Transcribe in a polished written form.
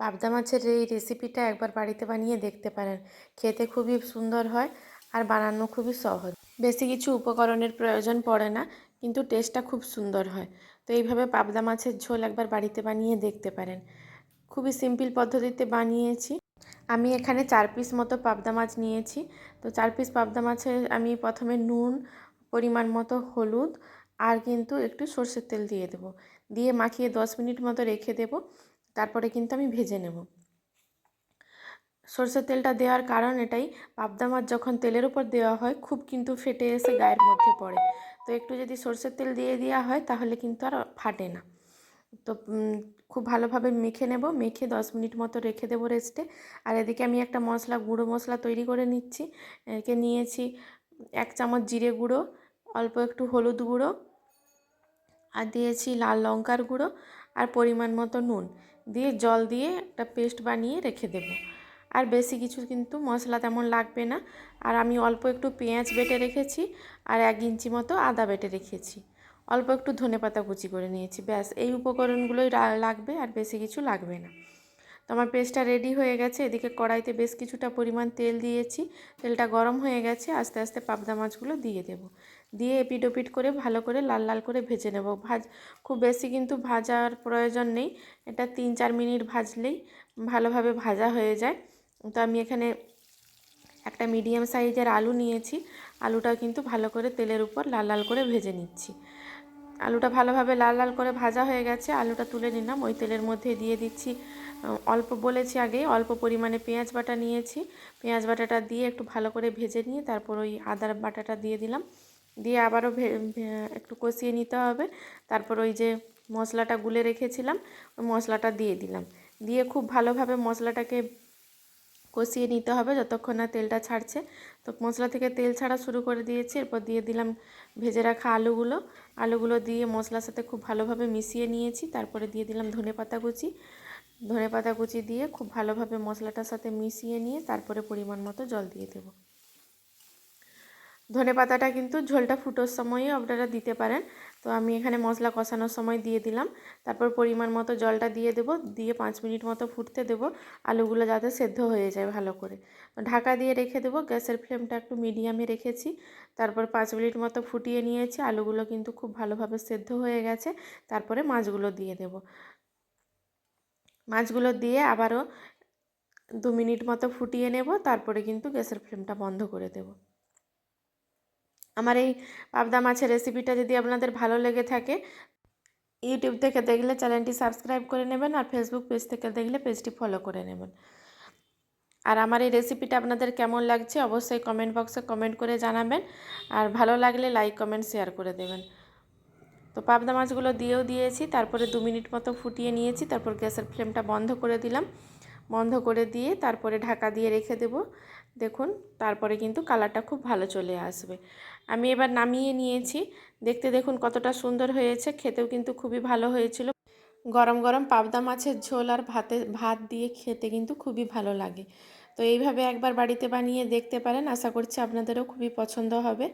পাবদা মাছের এই রেসিপিটা একবার বাড়িতে বানিয়ে দেখতে পারেন। খেতে খুবই সুন্দর হয় আর বানানো খুবই সহজ। বেশি কিছু উপকরণের প্রয়োজন পড়ে না, কিন্তু টেস্টটা খুব সুন্দর হয়। তো এইভাবে পাবদা মাছের ঝোল একবার বাড়িতে বানিয়ে দেখতে পারেন। খুবই সিম্পল পদ্ধতিতে বানিয়েছি। আমি এখানে 4 পিস মতো পাবদা মাছ নিয়েছি। তো 4 পিস পাবদা মাছে আমি প্রথমে নুন, পরিমাণ মতো হলুদ আর কিন্তু একটু সরষের তেল দিয়ে দেবো। দিয়ে মাখিয়ে 10 মিনিট মতো রেখে দেবো। তারপরে কিন্তু আমি ভেজে নেব। সরষের তেলটা দেওয়ার কারণ এটাই, পাবদা মাছ যখন তেলের উপর দেওয়া হয় খুব কিন্তু ফেটে এসে গায়ের মধ্যে পড়ে। তো একটু যদি সরষের তেল দিয়ে দেওয়া হয় তাহলে কিন্তু আর ফাটে না। তো খুব ভালোভাবে মেখে নেব, মেখে 10 মিনিট মতো রেখে দেবো রেস্টে। আর এদিকে আমি একটা মশলা, গুঁড়ো মশলা তৈরি করে নিচ্ছি। একে নিয়েছি 1 চামচ জিরে গুঁড়ো, অল্প একটু হলুদ গুঁড়ো, আর দিয়েছি লাল লঙ্কার গুঁড়ো আর পরিমাণ মতো নুন দিয়ে জল দিয়ে একটা পেস্ট বানিয়ে রেখে দেব। আর বেশি কিছু কিন্তু মশলা তেমন লাগবে না। আর আমি অল্প একটু পেঁয়াজ বেটে রেখেছি আর 1 ইঞ্চি মতো আদা বেটে রেখেছি। অল্প একটু ধনেপাতা কুচি করে নিয়েছি। ব্যাস এই উপকরণগুলোই লাগবে, আর বেশি কিছু লাগবে না। তো আমার পেস্টটা রেডি হয়ে গেছে। এদিকে কড়াইতে বেশ কিছুটা পরিমাণ তেল দিয়েছি। তেলটা গরম হয়ে গেছে। আস্তে আস্তে পাবদা মাছগুলো দিয়ে দেব। দিয়ে এপিট ওপিট করে ভালো করে লাল লাল করে ভেজে নেব। খুব বেশি কিন্তু ভাজার প্রয়োজন নেই। এটা 3-4 মিনিট ভাজলেই ভালোভাবে ভাজা হয়ে যায়। তো আমি এখানে একটা মিডিয়াম সাইজের আলু নিয়েছি। আলুটা কিন্তু ভালো করে তেলের উপর লাল লাল করে ভেজে নিচ্ছি। আলুটা ভালোভাবে লাল লাল করে ভাজা হয়ে গেছে। আলুটা তুলে নিলাম। ওই তেলের মধ্যে দিয়ে দিচ্ছি, অল্প বলেছি আগে, অল্প পরিমাণে পেঁয়াজ বাটা নিয়েছি। পেঁয়াজ বাটাটা দিয়ে একটু ভালো করে ভেজে নিয়ে তারপর ওই আদার বাটাটা দিয়ে দিলাম। দিয়ে আবারও একটু কষিয়ে নিতে হবে। তারপর ওই যে মশলাটা গুলে রেখেছিলাম ওই মশলাটা দিয়ে দিলাম। দিয়ে খুব ভালোভাবে মশলাটাকে কষিয়ে নিতে হবে যতক্ষণ না তেলটা ছাড়ছে। তো মশলা থেকে তেল ছাড়া শুরু করে দিয়েছি। এরপর দিয়ে দিলাম ভেজে রাখা আলুগুলো দিয়ে মশলার সাথে খুব ভালোভাবে মিশিয়ে নিয়েছি। তারপরে দিয়ে দিলাম ধনেপাতা কুচি দিয়ে খুব ভালোভাবে মশলাটার সাথে মিশিয়ে নিয়ে তারপরে পরিমাণ মতো জল দিয়ে দেব। ধনেপাতাটা কিন্তু ঝোলটা ফুটোর সময়ই আপনারা দিতে পারেন। তো আমি এখানে মশলা কষানোর সময় দিয়ে দিলাম। তারপর পরিমাণ মতো জলটা দিয়ে দেব। দিয়ে 5 মিনিট মতো ফুটতে দেব, আলুগুলো যাতে সেদ্ধ হয়ে যায় ভালো করে। ঢাকা দিয়ে রেখে দেব। গ্যাসের ফ্লেমটা একটু মিডিয়ামে রেখেছি। তারপর 5 মিনিট মতো ফুটিয়ে নিয়েছি। আলুগুলো কিন্তু খুব ভালোভাবে সেদ্ধ হয়ে গেছে। তারপরে মাছগুলো দিয়ে দেব। মাছগুলো দিয়ে আবারও 2 মিনিট মতো ফুটিয়ে নেব। তারপরে কিন্তু গ্যাসের ফ্লেমটা বন্ধ করে দেব। আমার এই পাবদা মাছের রেসিপিটা যদি আপনাদের ভালো লেগে থাকে, ইউটিউব থেকে দেখলে চ্যানেলটি সাবস্ক্রাইব করে নেবেন, আর ফেসবুক পেজ থেকে দেখলে পেজটি ফলো করে নেবেন। আর আমার এই রেসিপিটা আপনাদের কেমন লাগছে অবশ্যই কমেন্ট বক্সে কমেন্ট করে জানাবেন। আর ভালো লাগলে লাইক কমেন্ট শেয়ার করে দেবেন। তো পাবদা মাছগুলো দিয়েও দিয়েছি। তারপরে 2 মিনিট মতো ফুটিয়ে নিয়েছি। তারপর গ্যাসের ফ্লেমটা বন্ধ করে দিলাম। বন্ধ করে দিয়ে তারপরে ঢাকা দিয়ে রেখে দেব। দেখুন তারপরে কিন্তু কালারটা খুব ভালো চলে আসবে। আমি এবার নামিয়ে নিয়েছি। দেখতে দেখুন কতটা সুন্দর হয়েছে। খেতেও কিন্তু খুবই ভালো হয়েছিল। গরম গরম পাবদা মাছের ঝোল আর ভাত দিয়ে খেতে কিন্তু খুবই ভালো লাগে। তো এইভাবে একবার বাড়িতে বানিয়ে দেখতে পারেন। আশা করছি আপনাদেরও খুবই পছন্দ হবে।